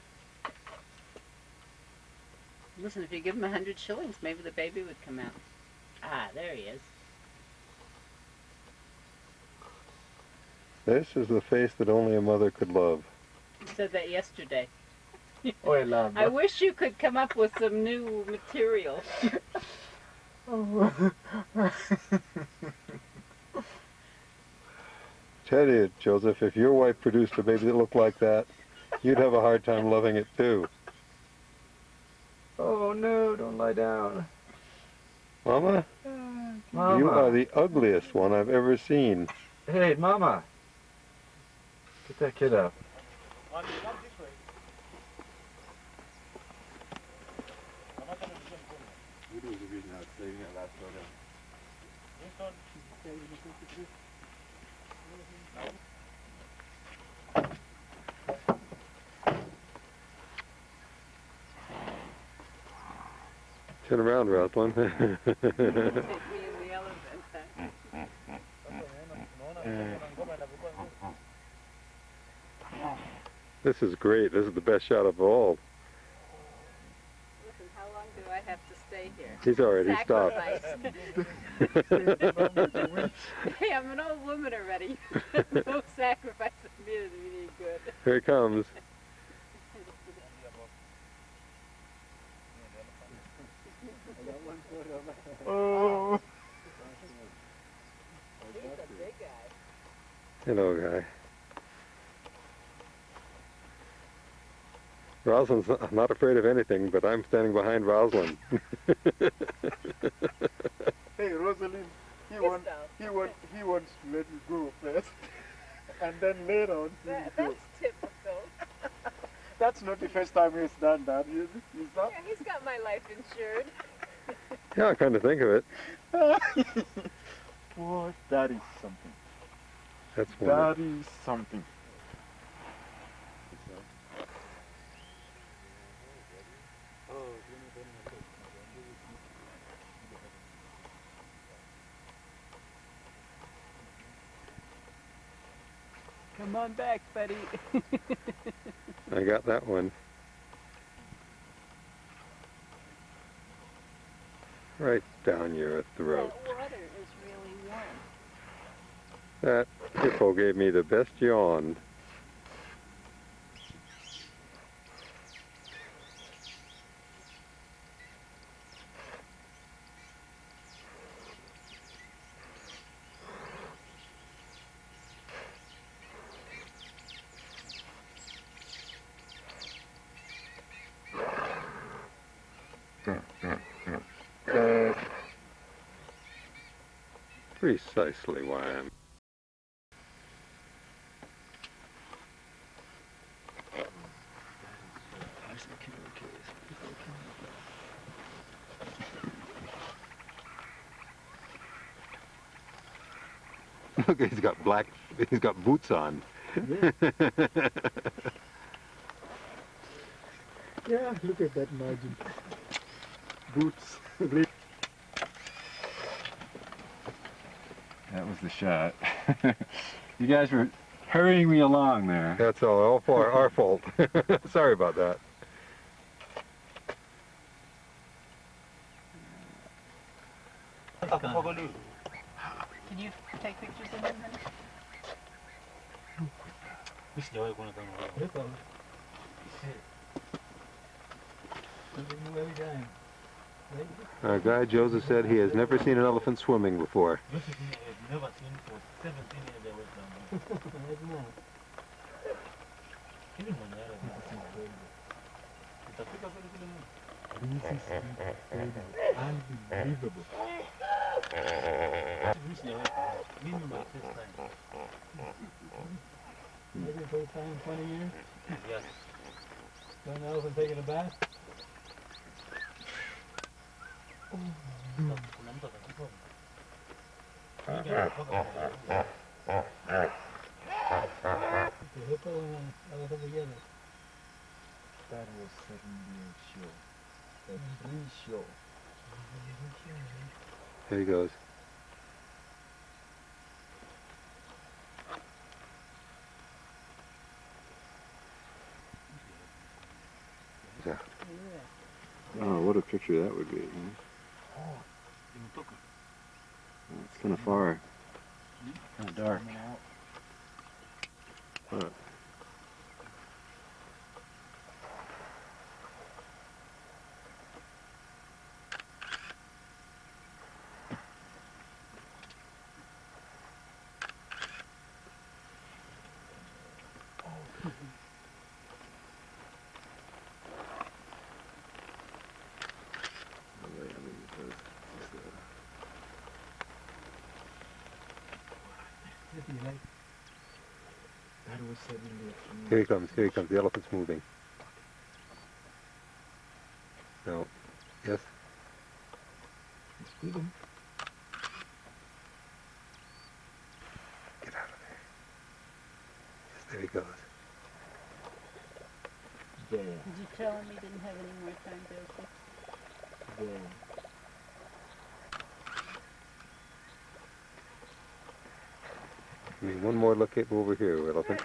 S5: Listen, if you give him 100 shillings, maybe the baby would come out. Ah, there he is.
S3: This is the face that only a mother could love.
S5: You said that yesterday.
S10: Oh, I love
S5: I wish you could come up with some new material.
S3: Tell you, Joseph, if your wife produced a baby that looked like that, you'd have a hard time loving it too.
S7: Oh no, don't lie down.
S3: Mama,
S7: Mama.
S3: you are the ugliest one I've ever seen.
S7: Hey, Mama. Get that kid up.
S3: Turn around, Rosalind.
S5: Take me in the elephant.
S3: This is great. This is the best shot of all.
S5: Listen, how long do I have to stay here?
S3: He's already stopped.
S5: Sacrifice. Hey, I'm an old woman already. No sacrifice of me is any good.
S3: Here he comes.
S7: Oh.
S5: He's a big guy.
S3: Hello, guy. Rosalind's not afraid of anything, but I'm standing behind Rosalind.
S10: Hey, Rosalind, he wants to let you go first, and then later on.
S5: That's typical.
S10: That's not the first time he's done that, is that?
S5: Yeah, he's got my life insured.
S3: Yeah, come to think of it.
S10: Boy, that is something.
S3: That's wonderful.
S10: That is something.
S5: Come on back, buddy.
S3: I got that one. Right down your throat.
S5: That water is really warm.
S3: That hippo gave me the best yawn. Precisely why I'm... Look, he's got boots on.
S10: Yeah, look at that margin. Boots.
S9: That was the shot. You guys were hurrying me along there.
S3: That's all for our fault. Sorry about that.
S5: Can you take pictures of him then?
S3: Our guide Joseph said he has never seen an elephant swimming before.
S7: Never seen for 17 years I was down unbelievable. This is my first time. Maybe first time in 20 years? Yes. Don't know if I'm taking a bath? The hippo and the elephant together.
S10: That was 7-year show. That's 3 show.
S3: There he goes. Yeah. Oh, what a picture that would be. Huh? It's kind of far.
S9: Kind of dark.
S3: Huh.
S10: That was 7 years.
S3: Here he comes, here he comes. The elephant's moving. No. Yes?
S10: Get him.
S3: Get out of there. Yes, there he goes.
S10: There.
S5: Did you tell him he didn't have any more time, Joseph?
S10: There.
S3: I mean, one more look at over here, elephant.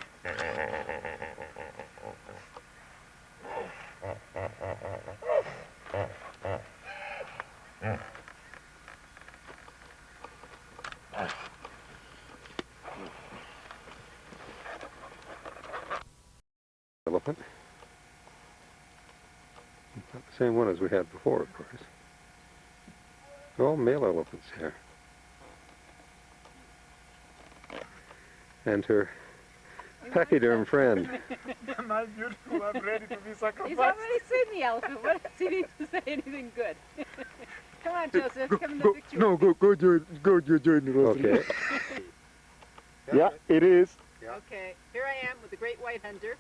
S3: Elephant. Not the same one as we had before, of course. All male elephants here. And her pachyderm friend.
S10: Am I beautiful? I'm ready to be
S5: He's
S10: sacrificed.
S5: already seen the elephant. What does he need to say anything good? Come on, Joseph. Come in the picture.
S10: Go join the Rosalie.
S3: Okay.
S10: Yeah, it is.
S3: Yeah.
S5: Okay, here I am with the great white hunter.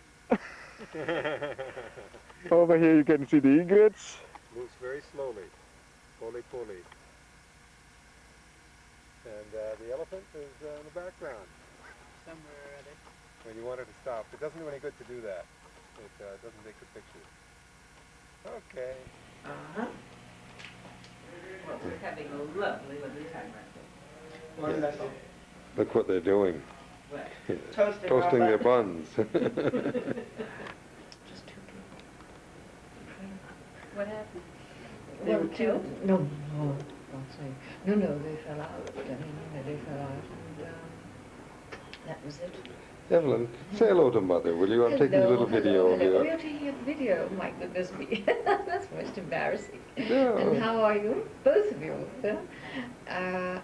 S3: Over here you can see the egrets. Moves very slowly. Pulley. And the elephant is in the background.
S5: Somewhere or other.
S3: When you want it to stop. It doesn't do any good to do that. It doesn't take the picture. Okay.
S4: Uh-huh. Well, we're having a lovely time right there.
S8: Wonderful.
S3: Look what they're doing.
S4: What?
S3: Toasting their buns.
S4: What happened? They
S1: Well,
S4: were killed?
S1: No, don't say. No, they fell out. They fell out, and that was it.
S3: Evelyn, say hello to Mother, will you? I'm taking a little video of
S1: Oh,
S3: you.
S1: you're taking a video? My goodness me. That's most embarrassing.
S3: No.
S1: And how are you? Both of you. Yeah?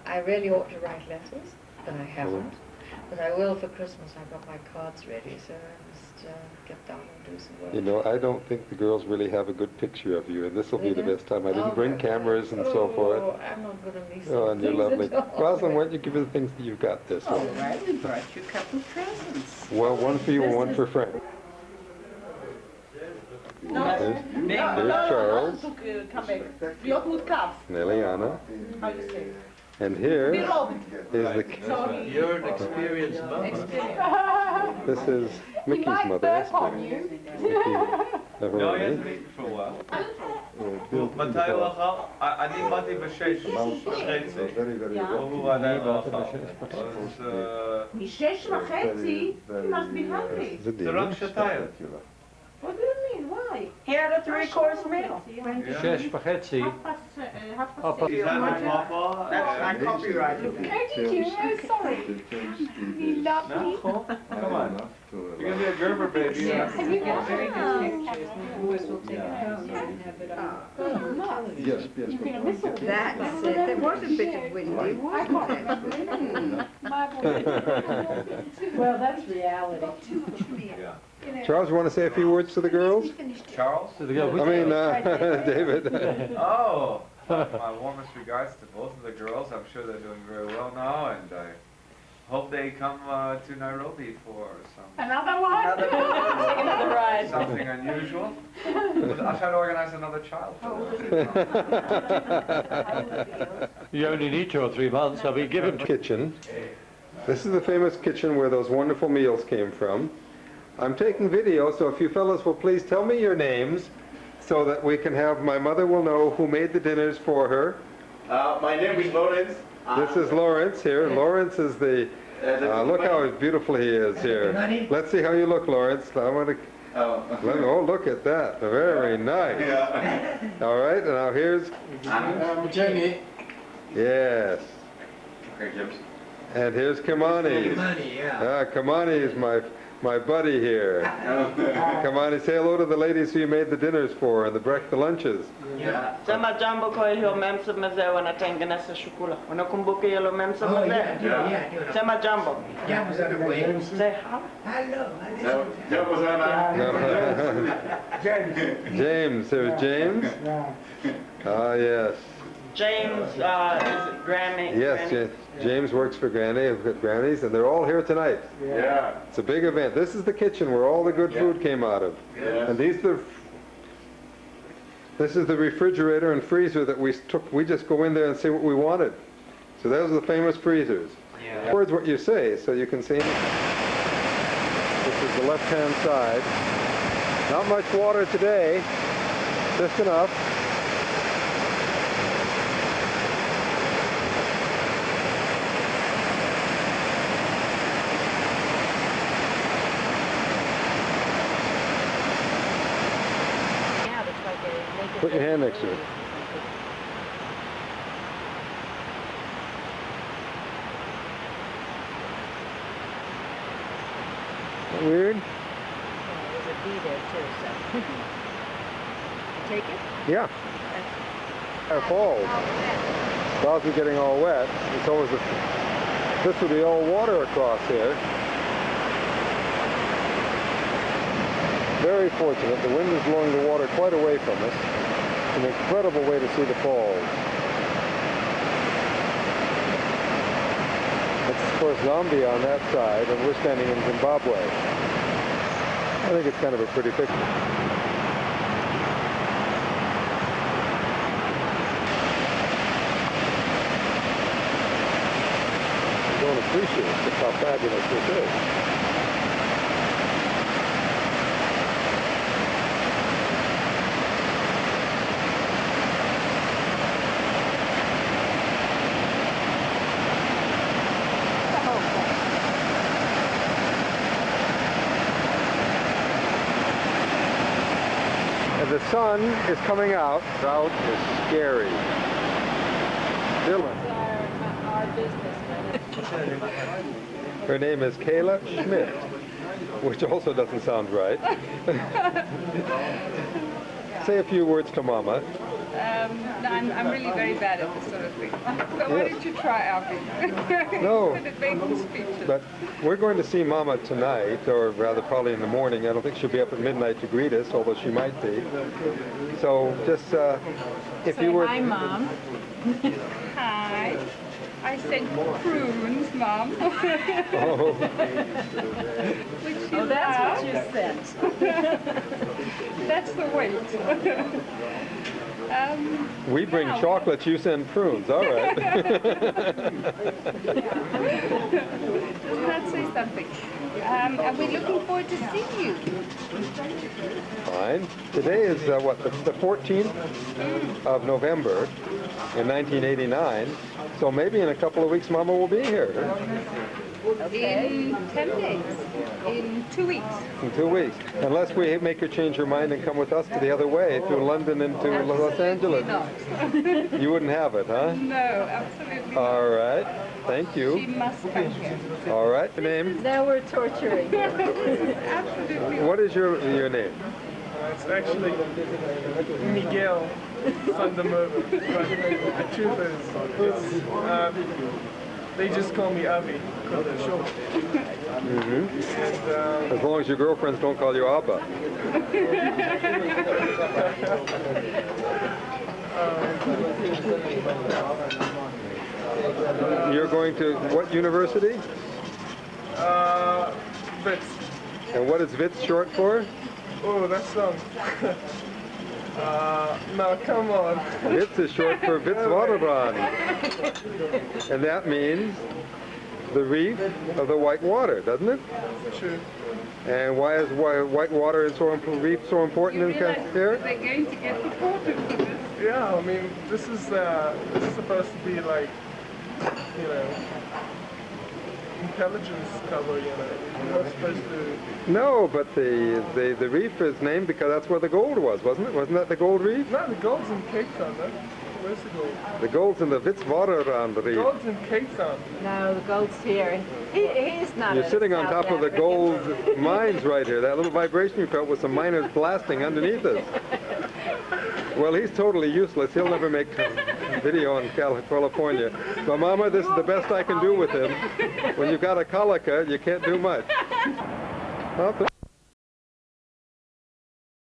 S1: I really ought to write letters, but I haven't. But I will for Christmas. I've got my cards ready, so I must get down and do some work.
S3: You know, I don't think the girls really have a good picture of you, and this will be the best time. I didn't bring cameras and so forth.
S1: I'm not good at these
S3: Oh, and you're
S1: things
S3: lovely.
S1: at all.
S3: Rosalind, why don't you give her the things that you've got this
S4: All
S3: one?
S4: right, we brought you a couple of presents.
S3: Well, one for you and one for Frank. Here's Charles,
S6: Come back. Vi åt kaffe.
S3: and Eliana,
S6: How you say?
S3: and here is the...
S7: You're an experienced mother.
S3: This is Mickey's mother. Mickey,
S10: לא,
S3: everybody.
S10: יש לי for a while.
S3: Bill,
S10: מתי הוא אכל? אני באתי בשש וחצי. הוא עדיין לא אכל. אז
S6: משש וחצי? You must be hungry.
S10: זה רק שעתיים.
S6: What do you mean? Why?
S8: He had a three-course meal.
S9: שש וחצי.
S10: Is that my papa?
S8: That's not copyrighted.
S6: How did you know? Sorry. You love me.
S10: No? Come on. You're gonna be a Gerber baby.
S4: Yes.
S6: Have you got
S4: Very
S6: one?
S4: good pictures. Of course, we'll take it home and have it on.
S3: Yes,
S6: You're going to miss all this.
S4: That's it. There was a bit of windy, wasn't it? Well, that's reality.
S10: Yeah.
S3: Charles, you want to say a few words to the girls?
S10: Charles?
S3: I mean, David.
S10: Oh, my warmest regards to both of the girls. I'm sure they're doing very well now, and I hope they come to Nairobi for
S6: Another one? Another ride.
S10: something unusual. I'll try to organize another child for them.
S9: You only need 2 or 3 months. I mean, give him
S3: Kitchen. This is the famous kitchen where those wonderful meals came from. I'm taking video, so if you fellows will please tell me your names so that we can have, my mother will know who made the dinners for her.
S11: My name is Lawrence.
S3: This is Lawrence here. Lawrence is the, look how beautiful he is here. Let's see how you look, Lawrence. I want to, oh, look at that. Very nice. All right, and now here's,
S11: Jenny.
S3: yes.
S11: Okay, James.
S3: And here's Kamani. Kamani is my buddy here. Kamani, say hello to the ladies who you made the dinners for and the lunches.
S8: Sema jambo kwa hiyo memsa mzee wanatengeneza chakula. Unakumbuka hilo memsa mzee? Sema jambo.
S11: Jambo sana kwa hiyo.
S8: Say hello.
S11: Jambo sana.
S3: James, there's James. Ah, yes.
S8: James is it Granny.
S3: Yes, James works for Granny, I've got Grannies, and they're all here tonight.
S11: Yeah.
S3: It's a big event. This is the kitchen where all the good food came out of.
S11: Yes.
S3: And this is the refrigerator and freezer that we took. We just go in there and see what we wanted. So those are the famous freezers.
S10: Yeah.
S3: Words what you say, so you can see. This is the left-hand side. Not much water today, just enough. Put your hand next to it. Weird?
S4: There's a bee there too, so. Take it?
S3: Yeah. It falls. Clouds are getting all wet. It's always this would be all water across here. Very fortunate. The wind is blowing the water quite away from us. An incredible way to see the falls. It's for course, Zambia on that side, and we're standing in Zimbabwe. I think it's kind of a pretty picture. You don't appreciate just how fabulous this is. The sun is coming out. Drought is scary. Dylan.
S5: Our businessman.
S3: Her name is Kayla Schmid, which also doesn't sound right. Say a few words to Mama.
S12: No, I'm really very bad at this sort of thing. So why don't you try, Alfie?
S3: No.
S12: Instead of making speeches.
S3: But we're going to see Mama tonight, or rather probably in the morning. I don't think she'll be up at midnight to greet us, although she might be. So just if
S12: Say
S3: you were...
S12: hi, Mom. Hi. I sent prunes, Mom.
S3: Oh.
S4: Oh, that's what you sent.
S12: That's the weight.
S3: We bring chocolates, you send prunes. All right.
S12: Does not say something. And we're looking forward to seeing you.
S3: Fine. Today is, what, the 14th of November in 1989. So maybe in a couple of weeks, Mama will be here.
S12: In 10 days. In 2 weeks.
S3: In 2 weeks. Unless we make her change her mind and come with us to the other way, through London into Los Angeles. You wouldn't have it, huh?
S12: No, absolutely not.
S3: All right. Thank
S12: She
S3: you.
S12: must come here.
S3: All right. Your name?
S4: Now we're torturing.
S12: Absolutely.
S3: What is your name?
S6: It's actually Miguel Fundamental. But the truth is, they just call me Avi because they're short.
S3: Mm-hmm.
S6: And,
S3: As long as your girlfriends don't call you Abba. You're going to what university?
S6: Wits.
S3: And what is Wits short for?
S6: Oh, that's no, come on.
S3: Wits is short for Witswaterbahn. And that means the reef of the white water, doesn't it?
S6: True.
S3: And why is white water and reef so important in here?
S12: They're going to get reported for this.
S6: Yeah, I mean, this is supposed to be like, you know, intelligence cover, you know. You're not supposed to...
S3: No, but the reef is named because that's where the gold was, wasn't it? Wasn't that the gold reef?
S6: No, the gold's in Cape Town, no? Where's the gold?
S3: The gold's in the Witswaterbahn
S6: The
S3: reef.
S6: gold's in Cape Town.
S4: No, the gold's here. He's not.
S3: You're sitting on top of the gold mines right here. That little vibration you felt was some miners blasting underneath us. Well, he's totally useless. He'll never make video in California. But Mama, this is the best I can do with him. When you've got a colica, you can't do much.